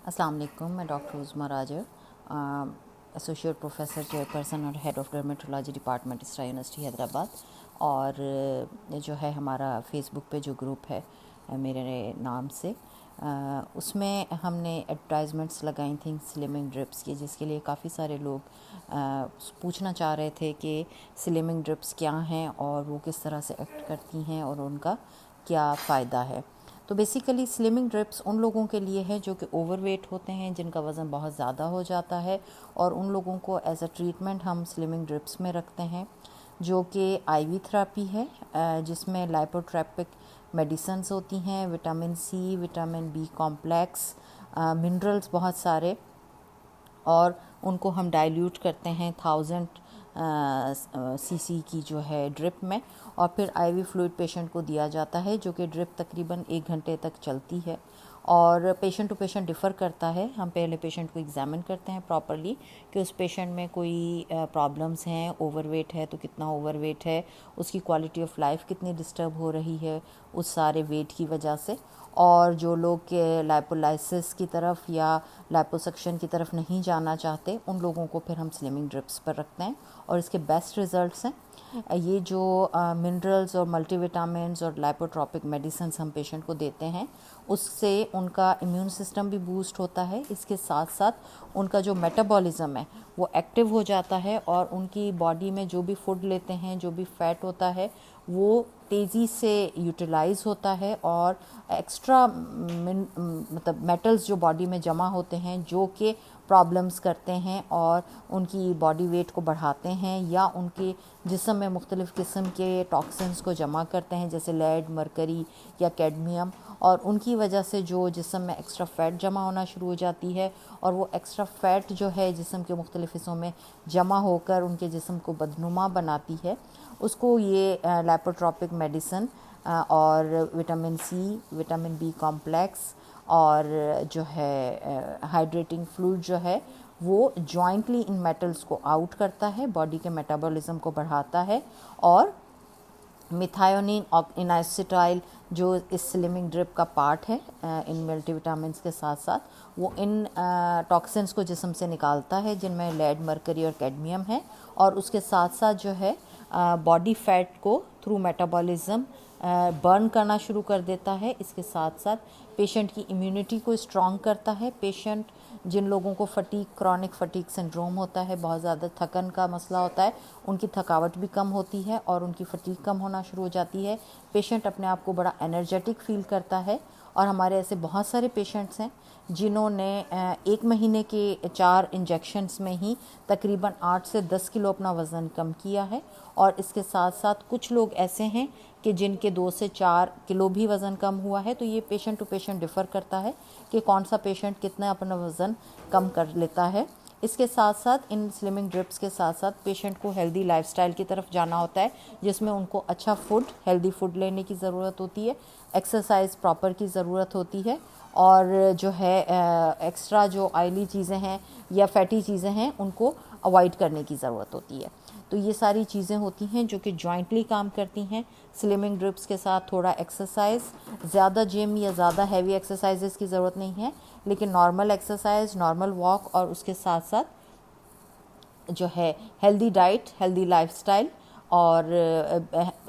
अस्सलाम वालेकुम। मैं डॉक्टर उज़मा राजा, एसोसिएट प्रोफेसर, चेयरपर्सन और हेड ऑफ़ डर्मेटोलॉजी डिपार्टमेंट इसरा यूनिवर्सिटी हैदराबाद। और जो है हमारा फेसबुक पे जो ग्रुप है मेरे नाम से, उसमें हमने एडवर्टाइजमेंट्स लगाई थी स्लिमिंग ड्रिप्स की, जिसके लिए काफ़ी सारे लोग पूछना चाह रहे थे कि स्लिमिंग ड्रिप्स क्या हैं और वो किस तरह से एक्ट करती हैं और उनका क्या फ़ायदा है। तो बेसिकली स्लिमिंग ड्रिप्स उन लोगों के लिए है जो कि ओवरवेट होते हैं, जिनका वज़न बहुत ज़्यादा हो जाता है, और उन लोगों को एज अ ट्रीटमेंट हम स्लिमिंग ड्रिप्स में रखते हैं, जो कि आईवी थेरेपी है, जिसमें लाइपोट्रैपिक मेडिसिन्स होती हैं, vitamin C, vitamin B complex, minerals बहुत सारे, और उनको हम डाइल्यूट करते हैं 1000 सीसी की जो है ड्रिप में, और फिर आईवी फ्लूइड पेशेंट को दिया जाता है, जो कि ड्रिप तकरीबन 1 घंटे तक चलती है। और पेशेंट टू पेशेंट डिफ़र करता है। हम पहले पेशेंट को एग्जामिन करते हैं प्रॉपरली कि उस पेशेंट में कोई प्रॉब्लम्स हैं, ओवरवेट है तो कितना ओवरवेट है, उसकी क्वालिटी ऑफ लाइफ कितनी डिस्टर्ब हो रही है उस सारे वेट की वजह से। और जो लोग के लाइपोलाइसिस की तरफ या लाइपोसक्शन की तरफ नहीं जाना चाहते, उन लोगों को फिर हम स्लिमिंग ड्रिप्स पर रखते हैं, और इसके बेस्ट रिज़ल्ट्स हैं। ये जो मिनरल्स और मल्टीविटामिन्स और लाइपोट्रॉपिक मेडिसिन्स हम पेशेंट को देते हैं, उससे उनका इम्यून सिस्टम भी बूस्ट होता है। इसके साथ साथ उनका जो मेटाबॉलिज्म है वो एक्टिव हो जाता है, और उनकी बॉडी में जो भी फूड लेते हैं, जो भी फैट होता है, वो तेज़ी से यूटिलाइज़ होता है, और एक्स्ट्रा मतलब मेटल्स जो बॉडी में जमा होते हैं, जो कि प्रॉब्लम्स करते हैं और उनकी बॉडी वेट को बढ़ाते हैं, या उनके जिस्म में मुख्तलिफ़ किस्म के टॉक्सिन्स को जमा करते हैं, जैसे लेड, मरकरी या कैडमियम, और उनकी वजह से जो जिस्म में एक्स्ट्रा फ़ैट जमा होना शुरू हो जाती है, और वो एक्स्ट्रा फ़ैट जो है जिस्म के मुख्तलिफ़ हिस्सों में जमा होकर उनके जिस्म को बदनुमा बनाती है, उसको ये लाइपोट्रॉपिक मेडिसिन और vitamin C, vitamin B complex, और जो है हाइड्रेटिंग फ्लूइड जो है, वो जॉइंटली इन मेटल्स को आउट करता है, बॉडी के मेटाबॉलिज्म को बढ़ाता है। और मिथायोनिन और इनासिटाइल जो इस स्लिमिंग ड्रिप का पार्ट है, इन मल्टीविटामिन्स के साथ साथ वो इन टॉक्सिन्स को जिस्म से निकालता है, जिनमें लेड, मरकरी और कैडमियम है, और उसके साथ साथ जो है बॉडी फैट को थ्रू मेटाबॉलिज्म बर्न करना शुरू कर देता है। इसके साथ साथ पेशेंट की इम्यूनिटी को स्ट्रॉन्ग करता है। पेशेंट जिन लोगों को फटीग, क्रॉनिक फटीग सिंड्रोम होता है, बहुत ज़्यादा थकन का मसला होता है, उनकी थकावट भी कम होती है और उनकी फटीग कम होना शुरू हो जाती है। पेशेंट अपने आप को बड़ा एनर्जेटिक फील करता है। और हमारे ऐसे बहुत सारे पेशेंट्स हैं जिन्होंने 1 महीने के 4 इंजेक्शन्स में ही तकरीबन 8 से 10 किलो अपना वज़न कम किया है। और इसके साथ साथ कुछ लोग ऐसे हैं कि जिनके 2 से 4 किलो भी वज़न कम हुआ है। तो ये पेशेंट टू पेशेंट डिफ़र करता है कि कौन सा पेशेंट कितना अपना वज़न कम कर लेता है। इसके साथ साथ इन स्लिमिंग ड्रिप्स के साथ साथ पेशेंट को हेल्दी लाइफस्टाइल की तरफ जाना होता है, जिसमें उनको अच्छा फूड, हेल्दी फूड लेने की ज़रूरत होती है, एक्सरसाइज प्रॉपर की ज़रूरत होती है, और जो है एक्स्ट्रा जो ऑयली चीज़ें हैं या फैटी चीज़ें हैं उनको अवॉइड करने की ज़रूरत होती है। तो ये सारी चीज़ें होती हैं जो कि जॉइंटली काम करती हैं। स्लिमिंग ड्रिप्स के साथ थोड़ा एक्सरसाइज, ज़्यादा जिम या ज़्यादा हैवी एक्सरसाइजेस की ज़रूरत नहीं है, लेकिन नॉर्मल एक्सरसाइज, नॉर्मल वॉक, और उसके साथ साथ जो है हेल्दी डाइट, हेल्दी लाइफस्टाइल, और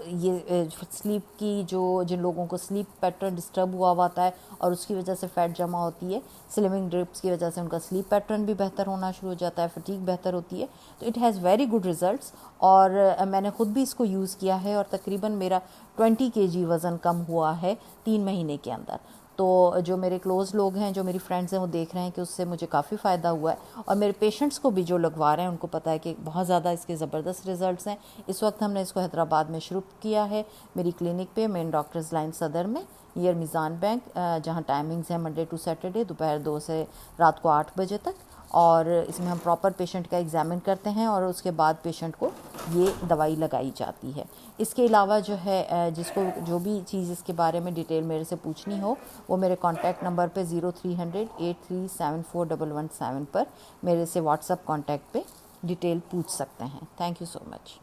ये स्लीप की जो जिन लोगों को स्लीप पैटर्न डिस्टर्ब हुआ होता है और उसकी वजह से फ़ैट जमा होती है, स्लिमिंग ड्रिप्स की वजह से उनका स्लीप पैटर्न भी बेहतर होना शुरू हो जाता है, फटीग बेहतर होती है। तो it has very good results, और मैंने ख़ुद भी इसको यूज़ किया है, और तकरीबन मेरा 20 kg वज़न कम हुआ है 3 महीने के अंदर। तो जो मेरे क्लोज़ लोग हैं, जो मेरी फ्रेंड्स हैं, वो देख रहे हैं कि उससे मुझे काफ़ी फ़ायदा हुआ है, और मेरे पेशेंट्स को भी जो लगवा रहे हैं उनको पता है कि बहुत ज़्यादा इसके ज़बरदस्त रिज़ल्ट्स हैं। इस वक्त हमने इसको हैदराबाद में शुरू किया है, मेरी क्लिनिक पे, मेन डॉक्टर्स लाइन सदर में, नियर मीज़ान बैंक, जहाँ टाइमिंग्स हैं मंडे टू सैटरडे दोपहर 2 से रात को 8 बजे तक। और इसमें हम प्रॉपर पेशेंट का एग्ज़ामिन करते हैं, और उसके बाद पेशेंट को ये दवाई लगाई जाती है। इसके अलावा जो है जिसको जो भी चीज़ इसके बारे में डिटेल मेरे से पूछनी हो, वो मेरे कॉन्टैक्ट नंबर पे 0300 8374 117 पर मेरे से व्हाट्सएप कॉन्टैक्ट पे डिटेल पूछ सकते हैं। Thank you so much.